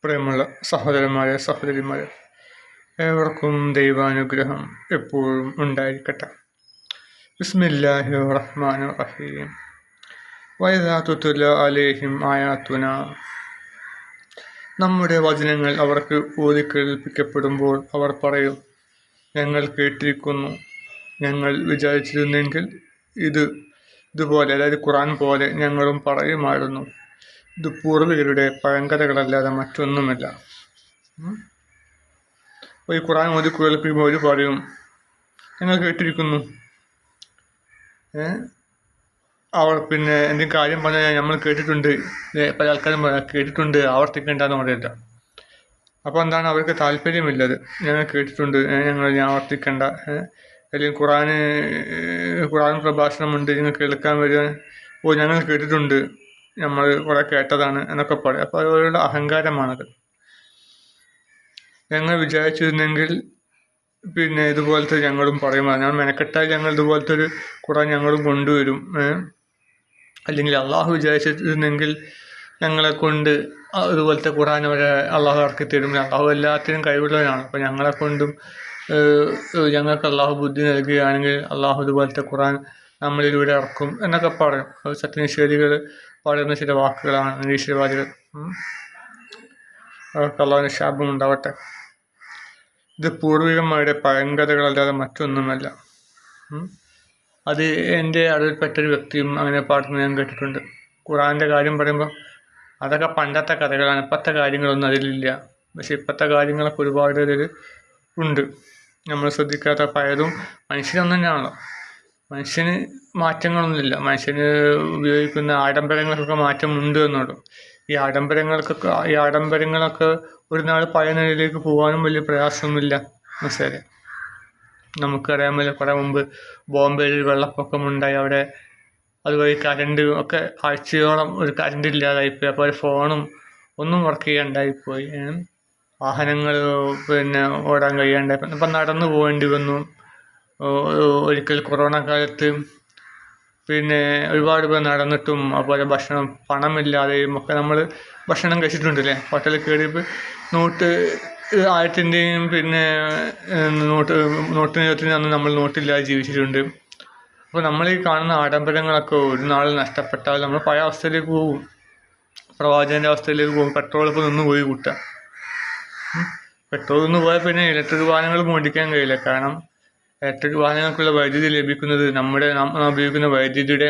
പ്രിയമുള്ള സഹോദരന്മാരെ, സഹോദരിമാരെ, ഏവർക്കും ദൈവാനുഗ്രഹം എപ്പോഴും ഉണ്ടായിരിക്കട്ടെ. ബിസ്മില്ലാഹിർ റഹ്മാനിർ റഹീം. വഇദാ തുത്ല അലൈഹിം ആയാതുനാ. നമ്മുടെ വചനങ്ങൾ അവർക്ക് ഓതി കേൾപ്പിക്കപ്പെടുമ്പോൾ അവർ പറയും, ഞങ്ങൾ കേട്ടിരിക്കുന്നു, ഞങ്ങൾ വിചാരിച്ചിരുന്നെങ്കിൽ ഇതുപോലെ, അതായത് ഖുർആൻ പോലെ ഞങ്ങളും പറയുമായിരുന്നു. ഇത് പൂർവികരുടെ പഴങ്കഥകളല്ലാതെ മറ്റൊന്നുമല്ല. അപ്പോൾ ഈ ഖുർആൻ ഓതി കേൾപ്പിക്കുമ്പോൾ അവർ പറയും, ഞങ്ങൾ കേട്ടിരിക്കുന്നു. അവർ പിന്നെ എന്തെങ്കിലും കാര്യം പറഞ്ഞാൽ നമ്മൾ കേട്ടിട്ടുണ്ട്, പല ആൾക്കാരും കേട്ടിട്ടുണ്ട്, ആവർത്തിക്കേണ്ടെന്ന് പറയില്ല. അപ്പോൾ എന്താണ്, അവർക്ക് താല്പര്യമില്ലത്. ഞങ്ങൾ കേട്ടിട്ടുണ്ട്, ഞങ്ങൾ ആവർത്തിക്കേണ്ട, അല്ലെങ്കിൽ ഖുർആൻ പ്രഭാഷണമുണ്ട്, നിങ്ങൾ കേൾക്കാൻ വരിക, ഞങ്ങൾ കേട്ടിട്ടുണ്ട്, നമ്മൾ കുറെ കേട്ടതാണ് എന്നൊക്കെ പറയും. അപ്പോൾ അവരുടെ അഹങ്കാരമാണത്. ഞങ്ങൾ വിചാരിച്ചിരുന്നെങ്കിൽ പിന്നെ ഇതുപോലത്തെ ഞങ്ങളും പറയുമായിരുന്നു, ഞാൻ മെനക്കെട്ടാൽ ഞങ്ങൾ ഇതുപോലത്തെ ഒരു ഖുർആൻ ഞങ്ങളും കൊണ്ടുവരും. അല്ലെങ്കിൽ അള്ളാഹു വിചാരിച്ചിരുന്നെങ്കിൽ ഞങ്ങളെ കൊണ്ട് അതുപോലത്തെ ഖുർആൻ അവരെ അള്ളാഹു ഇറക്കി തരും. അള്ളാഹു എല്ലാത്തിനും കഴിവുള്ളവനാണ്. അപ്പോൾ ഞങ്ങളെ കൊണ്ടും ഞങ്ങൾക്ക് അള്ളാഹു ബുദ്ധി നൽകുകയാണെങ്കിൽ അള്ളാഹു ഇതുപോലത്തെ ഖുർആൻ നമ്മളിലൂടെ ഇറക്കും എന്നൊക്കെ പറയും. സത്യനിഷേധികൾ പറയുന്ന ചില വാക്കുകളാണ്, നിരീശ്വരവാദികൾ. അവർക്ക് അള്ളാഹുവിൻ്റെ ശാപം ഉണ്ടാവട്ടെ. ഇത് പൂർവികന്മാരുടെ പഴങ്കഥകളല്ലാതെ മറ്റൊന്നുമല്ല. അത് എൻ്റെ അറിവിൽപ്പെട്ടൊരു വ്യക്തിയും അങ്ങനെ പാടുന്നത് ഞാൻ കേട്ടിട്ടുണ്ട്. ഖുർആൻ്റെ കാര്യം പറയുമ്പോൾ അതൊക്കെ പണ്ടത്തെ കഥകളാണ്, ഇപ്പോഴത്തെ കാര്യങ്ങളൊന്നും അതിലില്ല. പക്ഷെ ഇപ്പോഴത്തെ കാര്യങ്ങളൊക്കെ ഒരുപാട് ഇതിൽ ഉണ്ട്. നമ്മൾ ശ്രദ്ധിക്കാത്ത പലതും മനുഷ്യനൊന്നും തന്നെയാണല്ലോ. മനുഷ്യന് മാറ്റങ്ങളൊന്നുമില്ല. മനുഷ്യന് ഉപയോഗിക്കുന്ന ആഡംബരങ്ങൾക്കൊക്കെ മാറ്റമുണ്ട് എന്നുള്ളൂ. ഈ ആഡംബരങ്ങളൊക്കെ ഒരു നാൾ പഴയ നിലയിലേക്ക് പോകാനും വലിയ പ്രയാസമൊന്നുമില്ല. മനസ്സിലായി? നമുക്കറിയാമല്ലോ, കുറേ മുമ്പ് ബോംബെയിൽ വെള്ളപ്പൊക്കമുണ്ടായി. അവിടെ അതുവഴി കറണ്ട് ഒക്കെ ആഴ്ചയോളം ഒരു കറണ്ട് ഇല്ലാതായിപ്പോയി. അപ്പോൾ ഒരു ഫോണും ഒന്നും വർക്ക് ചെയ്യാണ്ടായിപ്പോയി. വാഹനങ്ങൾ പിന്നെ ഓടാൻ കഴിയാണ്ടായി. അപ്പം നടന്നു പോകേണ്ടി വന്നു. ഒരിക്കൽ കൊറോണ കാലത്ത് പിന്നെ ഒരുപാട് പേർ നടന്നിട്ടും അതുപോലെ ഭക്ഷണം പണമില്ലാതെയും ഒക്കെ നമ്മൾ ഭക്ഷണം കഴിച്ചിട്ടുണ്ടല്ലേ. ഹോട്ടലിൽ കയറിയപ്പോൾ നോട്ട് 1000ൻ്റെയും പിന്നെ നോട്ടിന് അന്ന് നമ്മൾ നോട്ടില്ലാതെ ജീവിച്ചിട്ടുണ്ട്. അപ്പോൾ നമ്മൾ ഈ കാണുന്ന ആഡംബരങ്ങളൊക്കെ ഒരു നാൾ നഷ്ടപ്പെട്ടാൽ നമ്മൾ പഴയ അവസ്ഥയിലേക്ക് പോകും, പ്രവാചകൻ്റെ അവസ്ഥയിലേക്ക് പോകും. പെട്രോൾ ഇപ്പോൾ നിന്ന് പോയി കൂട്ടാം. പെട്രോൾ നിന്ന് പോയാൽ പിന്നെ ഇലക്ട്രിക് വാഹനങ്ങൾ മേടിക്കാൻ കഴിയില്ല. കാരണം ഇലക്ട്രിക് വാഹനങ്ങൾക്കുള്ള വൈദ്യുതി ലഭിക്കുന്നത് നാം ഉപയോഗിക്കുന്ന വൈദ്യുതിയുടെ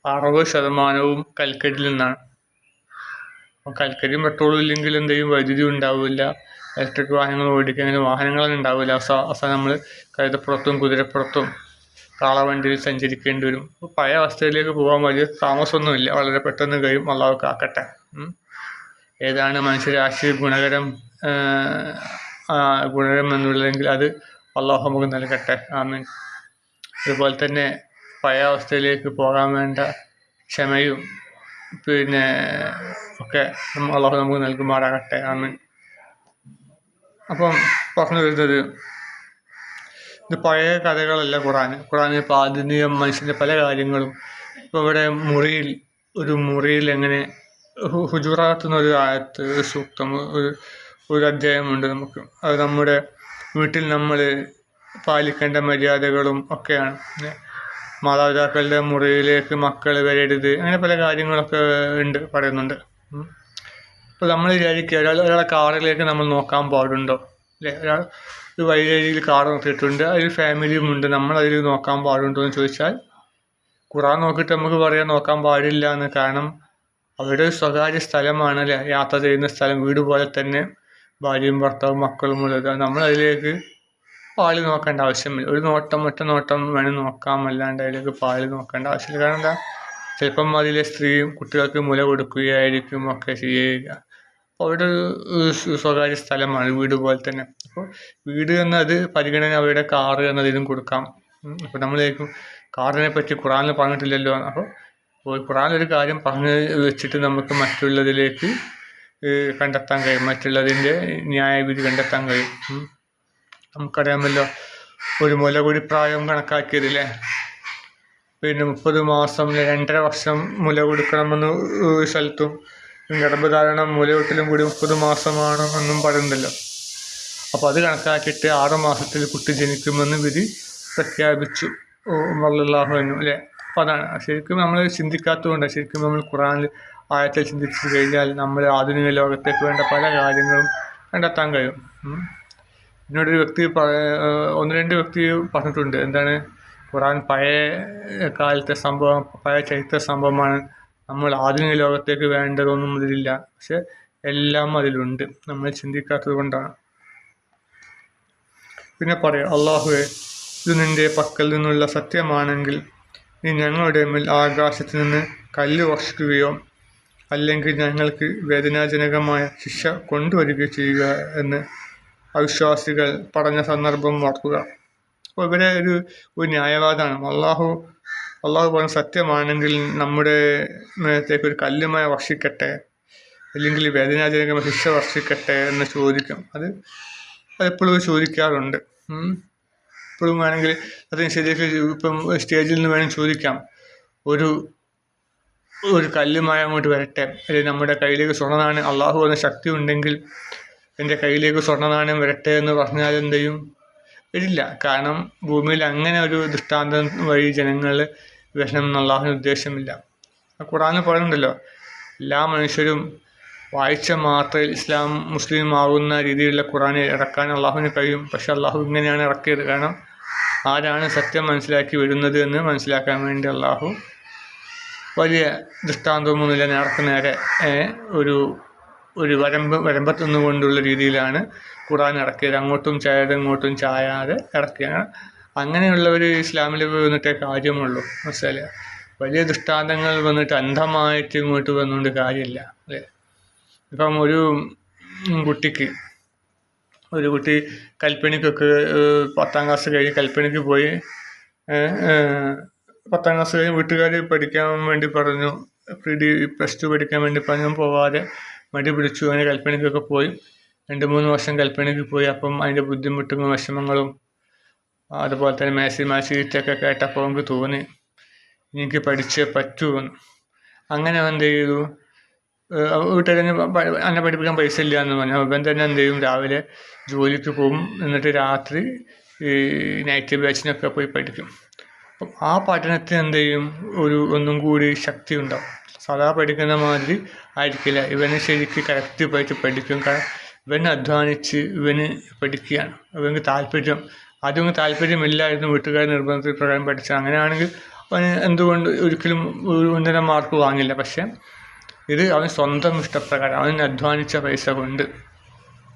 60% കൽക്കരിയിൽ നിന്നാണ്. അപ്പോൾ കൽക്കരിയും പെട്രോളും ഇല്ലെങ്കിൽ എന്ത് ചെയ്യും, വൈദ്യുതി ഉണ്ടാവില്ല. ഇലക്ട്രിക് വാഹനങ്ങൾ ഓടിക്കാൻ അങ്ങനെ വാഹനങ്ങളൊന്നും ഉണ്ടാവില്ല. അവസാനം നമ്മൾ കഴുതപ്പുറത്തും കുതിരപ്പുറത്തും കാളവണ്ടിയിൽ സഞ്ചരിക്കേണ്ടി വരും. അപ്പോൾ പഴയ അവസ്ഥയിലേക്ക് പോകാൻ വലിയ താമസമൊന്നുമില്ല, വളരെ പെട്ടെന്ന് കഴിയും. അള്ളാഹു കാക്കട്ടെ. ഏതാണ് മനുഷ്യരാശി ഗുണകരം എന്നുള്ളതെങ്കിൽ അത് അള്ളാഹു നമുക്ക് നൽകട്ടെ. ആമീൻ. അതുപോലെ തന്നെ പഴയ അവസ്ഥയിലേക്ക് പോകാൻ വേണ്ട ക്ഷമയും പിന്നെ ഒക്കെ അള്ളാഹു നമുക്ക് നൽകുമാറാകട്ടെ. ആമീൻ. അപ്പം പറഞ്ഞു വരുന്നത്, ഇത് പഴയ കഥകളല്ല ഖുർആനിൽ ഇപ്പോൾ ആധുനിക മനുഷ്യൻ്റെ പല കാര്യങ്ങളും. ഇപ്പോൾ ഇവിടെ മുറിയിൽ എങ്ങനെ ഹുജുറാത്ത് എന്നൊരു ആയത്ത്, സൂക്തം, ഒരു അധ്യായമുണ്ട് നമുക്ക്. അത് നമ്മുടെ വീട്ടിൽ നമ്മൾ പാലിക്കേണ്ട മര്യാദകളും ഒക്കെയാണ്. മാതാപിതാക്കളുടെ മുറിയിലേക്ക് മക്കൾ വരരുത്, അങ്ങനെ പല കാര്യങ്ങളൊക്കെ പറയുന്നുണ്ട്. ഇപ്പോൾ നമ്മൾ വിചാരിക്കുക, ഒരാളെ കാറിലേക്ക് നമ്മൾ നോക്കാൻ പാടുണ്ടോ അല്ലേ? ഒരാൾ ഒരു വഴിയിൽ കാർ നിർത്തിയിട്ടുണ്ട്, അതിൽ ഫാമിലിയും ഉണ്ട്, നമ്മൾ അതിൽ നോക്കാൻ പാടുണ്ടോ എന്ന് ചോദിച്ചാൽ ഖുർആൻ നോക്കിയിട്ട് നമുക്ക് പറയാൻ നോക്കാൻ പാടില്ല എന്ന്. കാരണം അവരുടെ സ്വകാര്യ സ്ഥലമാണ് അല്ലേ, യാത്ര ചെയ്യുന്ന സ്ഥലം. വീട് പോലെ തന്നെ ഭാര്യയും ഭർത്താവും മക്കളും ഉള്ളത്. നമ്മൾ അതിലേക്ക് പാളി നോക്കേണ്ട ആവശ്യമില്ല. ഒരു ഒറ്റ നോട്ടം വേണം നോക്കാം, അല്ലാണ്ട് അതിലേക്ക് പാളി നോക്കേണ്ട ആവശ്യമില്ല. കാരണം എന്താ, ചിലപ്പം അതിലെ സ്ത്രീയും കുട്ടികൾക്ക് മുല കൊടുക്കുകയായിരിക്കും ഒക്കെ ചെയ്യുക. അപ്പോൾ അവരുടെ സ്വകാര്യ സ്ഥലമാണ്, വീട് പോലെ തന്നെ. അപ്പോൾ വീട് എന്നത് പരിഗണന അവരുടെ കാറ് എന്നതിനും കൊടുക്കാം. അപ്പോൾ നമ്മളേക്കും കാറിനെ പറ്റി ഖുർആനിൽ പറഞ്ഞിട്ടില്ലല്ലോ. അപ്പോൾ ഖുർആനിലൊരു കാര്യം പറഞ്ഞു വെച്ചിട്ട് നമുക്ക് മറ്റുള്ളതിലേക്ക് കണ്ടെത്താൻ കഴിയും, മറ്റുള്ളതിൻ്റെ ന്യായവിധി കണ്ടെത്താൻ കഴിയും. നമുക്കറിയാമല്ലോ, ഒരു മുലകുടി പ്രായം കണക്കാക്കിയതില്ലേ, പിന്നെ 30 മാസം 2.5 വർഷം മുല കൊടുക്കണമെന്ന് സ്ഥലത്തും ഗർഭധാരണം മുലയൂട്ടലും കൂടി 30 മാസമാണ് എന്നും പറയുന്നുണ്ടല്ലോ. അപ്പോൾ അത് കണക്കാക്കിയിട്ട് 6 മാസത്തിൽ കുട്ടി ജനിക്കുമെന്ന് വിധി പ്രഖ്യാപിച്ചു റളിയല്ലാഹു അൻഹു അല്ലേ. അപ്പോൾ അതാണ് ശരിക്കും നമ്മൾ ചിന്തിക്കാത്തതുകൊണ്ട്. ശരിക്കും നമ്മൾ ഖുർആനിൽ ആയത്തിൽ ചിന്തിച്ചു കഴിഞ്ഞാൽ നമ്മൾ ആധുനിക ലോകത്തേക്ക് വേണ്ട പല കാര്യങ്ങളും കണ്ടെത്താൻ കഴിയും. എന്നോടൊരു വ്യക്തി 1-2 വ്യക്തി പറഞ്ഞിട്ടുണ്ട്, എന്താണ് ഖുർആൻ പഴയ കാലത്തെ സംഭവം, പഴയ ചരിത്ര സംഭവമാണ്, നമ്മൾ ആധുനിക ലോകത്തേക്ക് വേണ്ടതൊന്നും ഇതിലില്ല, പക്ഷെ എല്ലാം അതിലുണ്ട്, നമ്മൾ ചിന്തിക്കാത്തത് കൊണ്ടാണ്. പിന്നെ പറയാം, അള്ളാഹുവെ, ഇത് നിന്റെ പക്കൽ നിന്നുള്ള സത്യമാണെങ്കിൽ നീ ഞങ്ങളുടെ മേൽ ആകാശത്ത് നിന്ന് കല്ല് വർഷിക്കുകയോ അല്ലെങ്കിൽ ഞങ്ങൾക്ക് വേദനാജനകമായ ശിക്ഷ കൊണ്ടുവരികയോ ചെയ്യുക എന്ന് അവിശ്വാസികൾ പറഞ്ഞ സന്ദർഭം ഓർക്കുക. അപ്പോൾ ഇവരെ ഒരു ന്യായവാദമാണ്. അള്ളാഹു പറഞ്ഞ സത്യമാണെങ്കിൽ നമ്മുടെ മേലത്തേക്ക് ഒരു കല്ലുമഴ വർഷിക്കട്ടെ, അല്ലെങ്കിൽ വേദനാജനകമായ ശിക്ഷ വർഷിക്കട്ടെ എന്ന് ചോദിക്കും. അതെപ്പോഴും ചോദിക്കാറുണ്ട്. ഇപ്പോഴും വേണമെങ്കിൽ അതിന് ശരിയൊക്കെ ഇപ്പം സ്റ്റേജിൽ നിന്ന് വേണമെങ്കിൽ ചോദിക്കാം, ഒരു കല്ലുമഴ അങ്ങോട്ട് വരട്ടെ, അല്ലെങ്കിൽ നമ്മുടെ കയ്യിലേക്ക് സ്വർണ്ണനാണയം, അള്ളാഹു പറഞ്ഞ ശക്തി ഉണ്ടെങ്കിൽ എൻ്റെ കയ്യിലേക്ക് സ്വർണ്ണനാണയം വരട്ടെ എന്ന് പറഞ്ഞാൽ എന്ത് ചെയ്യും? വരില്ല. കാരണം ഭൂമിയിൽ അങ്ങനെ ഒരു ദൃഷ്ടാന്തം വഴി ജനങ്ങൾ വരണം എന്ന് അള്ളാഹുവിന് ഉദ്ദേശമില്ല. ഖുർആനിൽ പറയുന്നുണ്ടല്ലോ, എല്ലാ മനുഷ്യരും വായിച്ച മാത്രയിൽ ഇസ്ലാം മുസ്ലിം ആകുന്ന രീതിയിലുള്ള ഖുർആൻ ഇറക്കാൻ അള്ളാഹുവിന് കഴിയും. പക്ഷെ അള്ളാഹു ഇങ്ങനെയാണ് ഇറക്കിയത്. കാരണം ആരാണ് സത്യം മനസ്സിലാക്കി വരുന്നത് എന്ന് മനസ്സിലാക്കാൻ വേണ്ടി അള്ളാഹു വലിയ ദൃഷ്ടാന്തമൊന്നുമില്ല, നേരെ ഒരു വരമ്പത്ത് നിന്നുകൊണ്ടുള്ള രീതിയിലാണ് ഖുർആൻ ഇറക്കിയത്. അങ്ങോട്ടും ചായാതെ ഇങ്ങോട്ടും ചായാതെ ഇറക്കിയാണ്. അങ്ങനെയുള്ളവർ ഇസ്ലാമിൽ വന്നിട്ടേ കാര്യമുള്ളൂ. മനസ്സിലായില്ലേ? വലിയ ദൃഷ്ടാന്തങ്ങൾ വന്നിട്ട് അന്ധമായിട്ട് ഇങ്ങോട്ട് വന്നുകൊണ്ട് കാര്യമില്ല അല്ലേ. ഇപ്പം ഒരു കുട്ടി കൽപ്പണിക്കൊക്കെ 10ാം ക്ലാസ് കഴിഞ്ഞ് കൽപ്പണിക്ക് പോയി. 10ാം ക്ലാസ് കഴിഞ്ഞ് വീട്ടുകാർ പഠിക്കാൻ വേണ്ടി പറഞ്ഞു, +2 പഠിക്കാൻ വേണ്ടി പറഞ്ഞു. പോവാതെ മടി പിടിച്ചു. അങ്ങനെ കൽപ്പണിക്കൊക്കെ പോയി. 2-3 വർഷം കൽപ്പണിക്ക് പോയി. അപ്പം അതിൻ്റെ ബുദ്ധിമുട്ടും വിഷമങ്ങളും അതുപോലെ തന്നെ മാസീറ്റൊക്കെ കേട്ടപ്പോൾ നമുക്ക് തോന്നി എനിക്ക് പഠിച്ചേ പറ്റുമെന്ന്. അങ്ങനെ എന്ത് ചെയ്തു, വീട്ടുകാർ എന്നെ പഠിപ്പിക്കാൻ പൈസ ഇല്ല എന്ന് പറഞ്ഞു. അവൻ തന്നെ എന്ത് ചെയ്യും, രാവിലെ ജോലിക്ക് പോകും, എന്നിട്ട് രാത്രി നൈറ്റ് ബാച്ചിനൊക്കെ പോയി പഠിക്കും. അപ്പം ആ പഠനത്തിന് എന്ത് ചെയ്യും, ഒന്നും കൂടി ശക്തി ഉണ്ടാവും. സാധാ പഠിക്കുന്ന മാതിരി ആയിരിക്കില്ല. ഇവന് ശരിക്ക് കറക്റ്റ് പോയിട്ട് പഠിക്കും. കാരണം ഇവന് അധ്വാനിച്ച് ഇവന് പഠിക്കുകയാണ്. ഇവന് ആദ്യം താല്പര്യമില്ലായിരുന്നു, വീട്ടുകാർ നിർബന്ധത്തിൽ പ്രകാരം പഠിച്ചത്. അങ്ങനെയാണെങ്കിൽ അവന് എന്തുകൊണ്ട് ഒരിക്കലും ഒരു ഉന്നത മാർക്ക് വാങ്ങില്ല. പക്ഷെ ഇത് അവൻ സ്വന്തം ഇഷ്ടപ്രകാരം, അവൻ അധ്വാനിച്ച പൈസ കൊണ്ട്,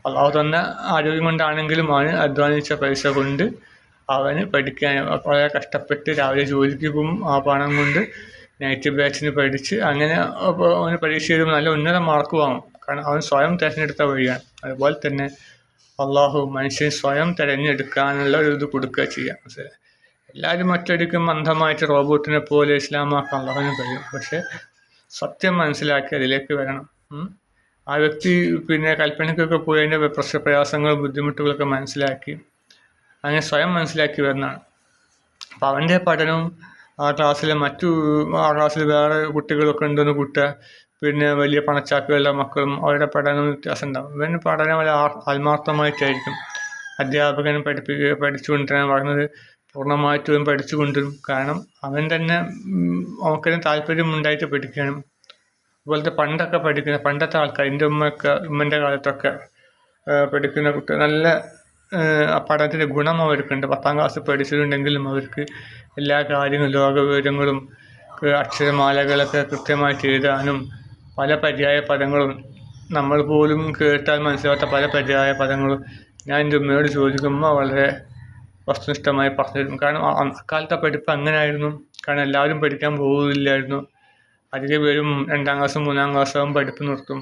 അള്ളാഹു തന്ന ആരോഗ്യം കൊണ്ടാണെങ്കിലും അവന് അധ്വാനിച്ച പൈസ കൊണ്ട് അവന് പഠിക്കാൻ വളരെ കഷ്ടപ്പെട്ട് രാവിലെ ജോലിക്ക് പോകും. ആ പണം കൊണ്ട് നൈറ്റ് ബാച്ചിന് പഠിച്ച് അങ്ങനെ അവന് പരീക്ഷ എഴുതുമ്പോൾ നല്ല ഉന്നത മാർക്ക് വാങ്ങും. കാരണം അവൻ സ്വയം തിരഞ്ഞെടുത്ത വഴിയാണ്. അതുപോലെ തന്നെ അള്ളാഹു മനുഷ്യൻ സ്വയം തിരഞ്ഞെടുക്കാനുള്ള ഒരു ഇത് കൊടുക്കുക ചെയ്യാം. മനസ്സിലായി? എല്ലാവരും ഒറ്റയടിക്കും അന്ധമായിട്ട് റോബോട്ടിനെ പോലെ ഇസ്ലാമാക്കാൻ അള്ളാഹുവിന് കഴിയും. പക്ഷെ സത്യം മനസ്സിലാക്കി അതിലേക്ക് വരണം. ആ വ്യക്തി കൽപ്പനയ്ക്കൊക്കെ പോയി അതിൻ്റെ പ്രയാസങ്ങൾ ബുദ്ധിമുട്ടുകളൊക്കെ മനസ്സിലാക്കി അങ്ങനെ സ്വയം മനസ്സിലാക്കി വരുന്നതാണ്. അപ്പം അവൻ്റെ പഠനവും ആ ക്ലാസ്സിൽ വേറെ കുട്ടികളൊക്കെ ഉണ്ടെന്ന് കൂട്ടുക, വലിയ പണച്ചാക്കുകളുടെ മക്കളും അവരുടെ പഠനം വ്യത്യാസം ഉണ്ടാകും. ഇവന് പഠനം വളരെ ആത്മാർത്ഥമായിട്ടായിരിക്കും. അധ്യാപകൻ പഠിച്ചുകൊണ്ടിരാൻ പറഞ്ഞത് പൂർണ്ണമായിട്ടും പഠിച്ചുകൊണ്ടിരും. കാരണം അവൻ തന്നെ അവന് താല്പര്യം ഉണ്ടായിട്ട് പഠിക്കണം. അതുപോലത്തെ പണ്ടത്തെ ആൾക്കാർ, എൻ്റെ ഉമ്മൻ്റെ കാലത്തൊക്കെ പഠിക്കുന്ന കുട്ടികൾ നല്ല പഠനത്തിൻ്റെ ഗുണം അവർക്കുണ്ട്. 10ാം ക്ലാസ് പഠിച്ചിട്ടുണ്ടെങ്കിലും അവർക്ക് എല്ലാ കാര്യങ്ങളും ലോകവിവരങ്ങളും അക്ഷരമാലകളൊക്കെ കൃത്യമായിട്ട് എഴുതാനും പല പര്യായ പദങ്ങളും നമ്മൾ പോലും കേട്ടാൽ മനസ്സിലാവാത്ത പല പര്യായ പദങ്ങളും ഞാൻ എൻ്റെ ഉമ്മയോട് ചോദിക്കുമ്പോൾ വളരെ വസ്തുനിഷ്ഠമായി പറഞ്ഞിരുന്നു. കാരണം അക്കാലത്തെ പഠിപ്പ് അങ്ങനെയായിരുന്നു. കാരണം എല്ലാവരും പഠിക്കാൻ പോകില്ലായിരുന്നു. അധിക പേരും 2ാം ക്ലാസ്സും 3ാം ക്ലാസ്സും പഠിപ്പ് നിർത്തും.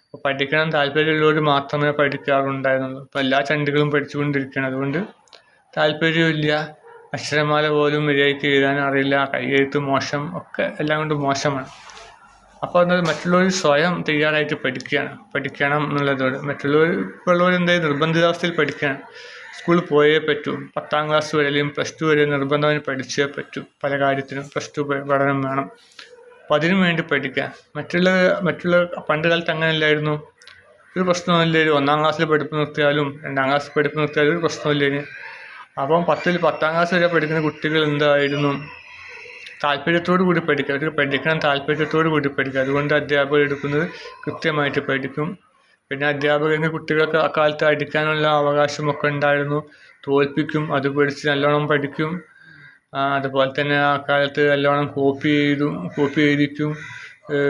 അപ്പോൾ പഠിക്കണം താല്പര്യമുള്ളവർ മാത്രമേ പഠിക്കാറുണ്ടായിരുന്നുള്ളൂ. ഇപ്പോൾ എല്ലാ ചണ്ടികളും പഠിച്ചുകൊണ്ടിരിക്കുകയാണ്. അതുകൊണ്ട് താല്പര്യമില്ല, അക്ഷരമാല പോലും മര്യാദയ്ക്ക് എഴുതാൻ അറിയില്ല, കൈയെഴുത്ത് മോശം, ഒക്കെ എല്ലാം കൊണ്ടും മോശമാണ്. അപ്പോൾ അത് മറ്റുള്ളവർ സ്വയം തയ്യാറായിട്ട് പഠിക്കണം എന്നുള്ളതോടെ മറ്റുള്ളവർ എന്തായാലും നിർബന്ധിതാവസ്ഥയിൽ പഠിക്കുകയാണ്. സ്കൂളിൽ പോയേ പറ്റൂ. 10ാം ക്ലാസ് വരെ അല്ലെങ്കിൽ +2 വരെ നിർബന്ധമായി പഠിച്ചേ പറ്റൂ. പല കാര്യത്തിനും +2 പഠനം വേണം. അപ്പം അതിനു വേണ്ടി പഠിക്കുക. മറ്റുള്ള പണ്ട് കാലത്ത് അങ്ങനെയല്ലായിരുന്നു. ഒരു പ്രശ്നമില്ലായിരുന്നു. 1-ാം ക്ലാസ്സിൽ പഠിപ്പ് നിർത്തിയാലും 2-ാം ക്ലാസ്സിൽ പഠിപ്പ് നിർത്തിയാലും ഒരു പ്രശ്നമില്ലായിരുന്നു. അപ്പം 10-ാം ക്ലാസ് വരെ പഠിക്കുന്ന കുട്ടികൾ എന്തായിരുന്നു, താല്പര്യത്തോടു കൂടി പഠിക്കുക. അവർക്ക് പഠിക്കണം താല്പര്യത്തോടു കൂടി പഠിക്കുക. അതുകൊണ്ട് അധ്യാപകർ എടുക്കുന്നത് കൃത്യമായിട്ട് പഠിക്കും. പിന്നെ അധ്യാപകർക്ക് കുട്ടികൾക്ക് അക്കാലത്ത് അടിക്കാനുള്ള അവകാശമൊക്കെ ഉണ്ടായിരുന്നു. തോൽപ്പിക്കും, അത് പഠിച്ച് നല്ലോണം പഠിക്കും. അതുപോലെ തന്നെ ആ കാലത്ത് നല്ലോണം കോപ്പി എഴുതിക്കും,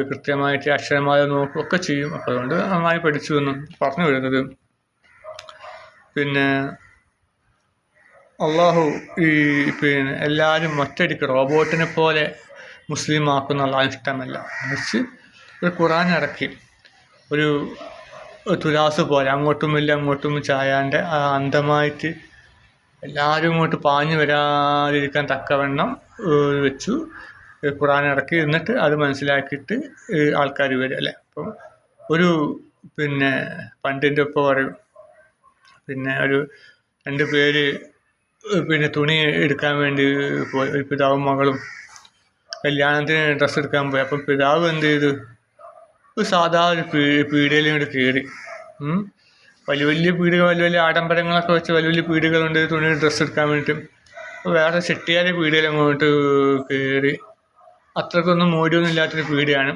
കൃത്യമായിട്ട് അക്ഷരമാല നോക്കും ഒക്കെ ചെയ്യും. അപ്പോൾ അതുകൊണ്ട് നന്നായി പഠിച്ചു എന്നും പറഞ്ഞു വരുന്നത്. പിന്നെ അള്ളാഹു എല്ലാവരും ഒറ്റയടിക്ക് റോബോട്ടിനെ പോലെ മുസ്ലിം ആക്കുന്ന അള്ളാഹു ഇഷ്ടമല്ല. മറിച്ച് ഒരു ഖുർആൻ ഇറക്കി, ഒരു തുലാസ് പോലെ അങ്ങോട്ടും ഇല്ല അങ്ങോട്ടും ചായാണ്ട് അന്ധമായിട്ട് എല്ലാവരും ഇങ്ങോട്ട് പാഞ്ഞു വരാതിരിക്കാൻ തക്കവണ്ണം വെച്ചു ഖുർആൻ ഇറക്കി. എന്നിട്ട് അത് മനസ്സിലാക്കിയിട്ട് ആൾക്കാർ വരും അല്ലേ. അപ്പം ഒരു പണ്ടിൻ്റെ ഒപ്പം പറയും, ഒരു 2 പേര് തുണി എടുക്കാൻ വേണ്ടി പോയി. ഒരു പിതാവും മകളും കല്യാണത്തിന് ഡ്രസ്സ് എടുക്കാൻ പോയി. അപ്പം പിതാവ് എന്ത് ചെയ്തു, ഒരു സാധാ ഒരു പീടികയിൽ ഇങ്ങോട്ട് കയറി. വലിയ പീടികൾ, വലിയ ആഡംബരങ്ങളൊക്കെ വെച്ച് വലിയ പീടികളുണ്ട് തുണി ഡ്രസ്സ് എടുക്കാൻ വേണ്ടിയിട്ട്. അപ്പോൾ വേറെ ചെട്ടിയാരെ പീടികയിൽ അങ്ങോട്ട് കയറി. അത്രക്കൊന്നും മൂല്യമൊന്നും ഇല്ലാത്തൊരു പീടിയാണ്.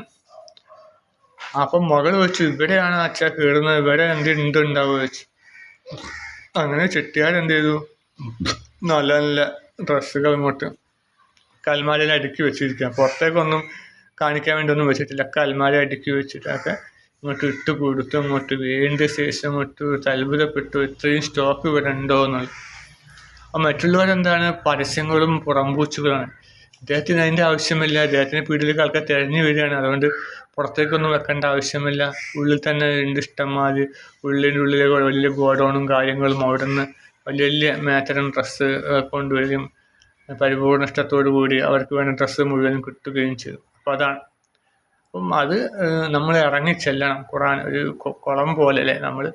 അപ്പം മകൾ വെച്ചു, ഇവിടെയാണ് അച്ഛാ കയറുന്നത്, ഇവിടെ എന്തുണ്ടാവുക വെച്ചു. അങ്ങനെ ചെട്ടിയാരെന്ത് ചെയ്തു, നല്ല നല്ല ഡ്രസ്സുകൾ ഇങ്ങോട്ട് അൽമാരയിൽ അടുക്കി വെച്ചിരിക്കുക. പുറത്തേക്കൊന്നും കാണിക്കാൻ വേണ്ടി ഒന്നും വെച്ചിട്ടില്ല. അൽമാര അടുക്കി വെച്ചിട്ടൊക്കെ ഇങ്ങോട്ട് ഇട്ട് കൊടുത്തു. അങ്ങോട്ട് വേണ്ട ശേഷം അങ്ങോട്ട് അത്ഭുതപ്പെട്ടു, ഇത്രയും സ്റ്റോക്ക് ഇവിടെ ഉണ്ടോ എന്നുള്ളത്. അപ്പം മറ്റുള്ളവരെന്താണ്, പരസ്യങ്ങളും പുറംപൂച്ചുകളാണ്. അദ്ദേഹത്തിന് അതിൻ്റെ ആവശ്യമില്ല. അദ്ദേഹത്തിന് പീടികയിലേക്ക് ആൾക്കാർ തിരഞ്ഞു വരികയാണ്. അതുകൊണ്ട് പുറത്തേക്കൊന്നും വെക്കേണ്ട ആവശ്യമില്ല. ഉള്ളിൽ തന്നെ ഉണ്ട് ഇഷ്ടംമാതിരി. ഉള്ളിലെ വലിയ ഗോഡൗണും കാര്യങ്ങളും അവിടെ നിന്ന് വലിയ മേത്തരം ഡ്രസ്സ് കൊണ്ടുവരികയും പരിപൂർണ്ണ ഇഷ്ടത്തോടു കൂടി അവർക്ക് വേണ്ട ഡ്രസ്സ് മുഴുവനും കിട്ടുകയും ചെയ്തു. അപ്പോൾ അതാണ്. അപ്പം അത് നമ്മൾ ഇറങ്ങി ചെല്ലണം. ഖുർആൻ ഒരു കുളം പോലെ അല്ലേ, നമ്മൾ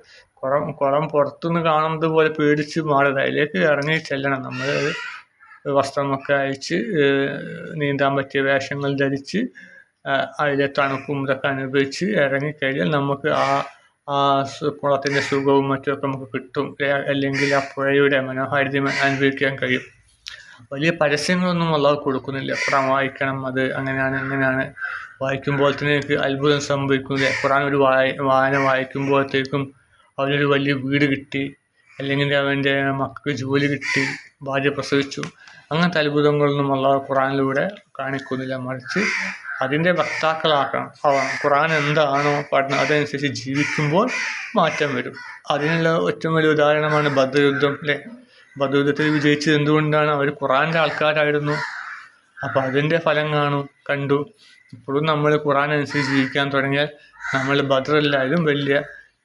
കുളം പുറത്തുനിന്ന് കാണുന്നത് പോലെ പേടിച്ച് മാറരുത്, അതിലേക്ക് ഇറങ്ങി ചെല്ലണം. നമ്മൾ വസ്ത്രമൊക്കെ അയച്ച് നീന്താൻ പറ്റിയ വേഷങ്ങൾ ധരിച്ച് അതിലെ തണുപ്പും ഇതൊക്കെ അനുഭവിച്ച് ഇറങ്ങിക്കഴിഞ്ഞാൽ നമുക്ക് ആ കുളത്തിൻ്റെ സുഖവും മറ്റുമൊക്കെ നമുക്ക് കിട്ടും. അല്ലെങ്കിൽ ആ പുഴയുടെ മനോഹാരിത അനുഭവിക്കാൻ കഴിയും. വലിയ പരസ്യങ്ങളൊന്നും അല്ലാതെ കൊടുക്കുന്നില്ല. ഖുർആൻ വായിക്കണം, അത് അങ്ങനെയാണ് വായിക്കുമ്പോഴത്തേക്ക് അത്ഭുതം സംഭവിക്കുന്നില്ല. ഖുർആൻ ഒരു വായന വായിക്കുമ്പോഴത്തേക്കും അവനൊരു വലിയ വീട് കിട്ടി, അല്ലെങ്കിൽ അവൻ്റെ മക്കൾക്ക് ജോലി കിട്ടി, ഭാര്യ പ്രസവിച്ചു, അങ്ങനത്തെ അത്ഭുതങ്ങളൊന്നും അല്ലാതെ ഖുർആനിലൂടെ കാണിക്കുന്നില്ല. മറിച്ച് അതിൻ്റെ വക്താക്കളാക്കണം. ഖുർആൻ എന്താണോ പഠനം അതനുസരിച്ച് ജീവിക്കുമ്പോൾ മാറ്റം വരും. അതിനുള്ള ഏറ്റവും വലിയ ഉദാഹരണമാണ് ബദർ യുദ്ധം അല്ലേ. ബദർ യുദ്ധത്തിൽ വിജയിച്ചത് എന്തുകൊണ്ടാണ്? അവർ ഖുർആൻ്റെ ആൾക്കാരായിരുന്നു. അപ്പോൾ അതിൻ്റെ ഫലം കണ്ടു. ഇപ്പോഴും നമ്മൾ ഖുർആൻ അനുസരിച്ച് ജീവിക്കാൻ തുടങ്ങിയാൽ നമ്മൾ ബദറിലായാലും വലിയ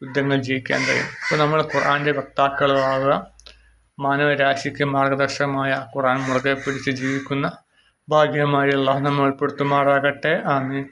യുദ്ധങ്ങൾ ജയിക്കാൻ കഴിയും. അപ്പോൾ നമ്മൾ ഖുർആൻ്റെ വക്താക്കളാവുക. മാനവരാശിക്ക് മാർഗദർശകമായ ഖുർആൻ മുറുകെ പിടിച്ച് ജീവിക്കുന്ന ഭാഗ്യമായി അല്ലാഹു നമ്മൾ ഉൾപ്പെടുത്തുമാറാകട്ടെ. ആമീൻ.